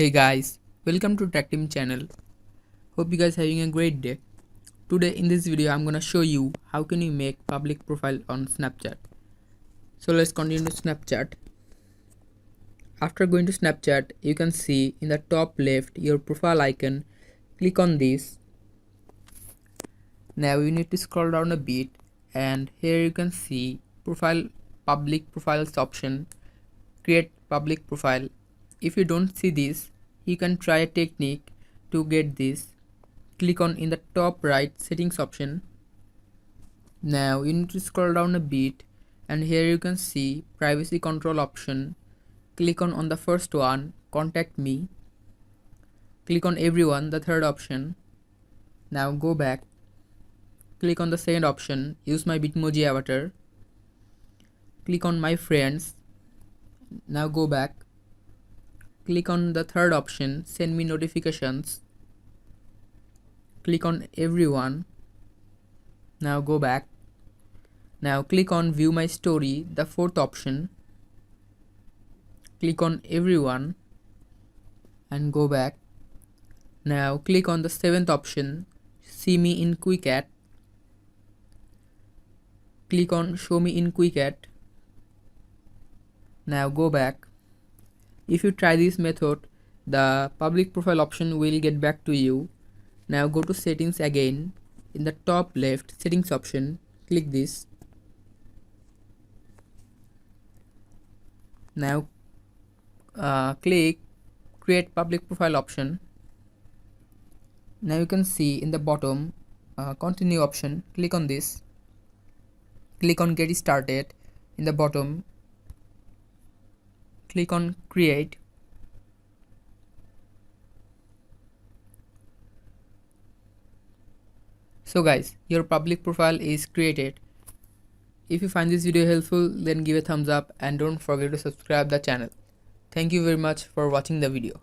Hey guys, welcome to Tech Team channel. Hope you guys having a great day. Today in this video I'm gonna show you how can you make public profile on Snapchat. So let's continue to Snapchat. After going to Snapchat, you can see in the top left your profile icon. Click on this. Now you need to scroll down a bit and here you can see profile public profiles option. Create public profile. If you don't see this, you can try a technique to get this. Click on in the top right settings option. Now you need to scroll down a bit and here you can see privacy control option. Click on the first one, contact me. Click on everyone, the third option. Now go back. Click on the second option, use my Bitmoji avatar. Click on my friends. Now go back. Click on the third option, send me notifications. Click on everyone. Now go back. Now click on view my story, the fourth option. Click on everyone and go back. Now click on the seventh option, see me in QuickAd. Click on show me in QuickAd. Now go back. If you try this method, the public profile option will get back to you. Now go to settings again. In the top left settings option, click this. Now click create public profile option. Now you can see in the bottom continue option. Click on this. Click on get started. In the bottom, click on create. So guys, your public profile is created. If you find this video helpful, then give a thumbs up and don't forget to subscribe the channel. Thank you very much for watching the video.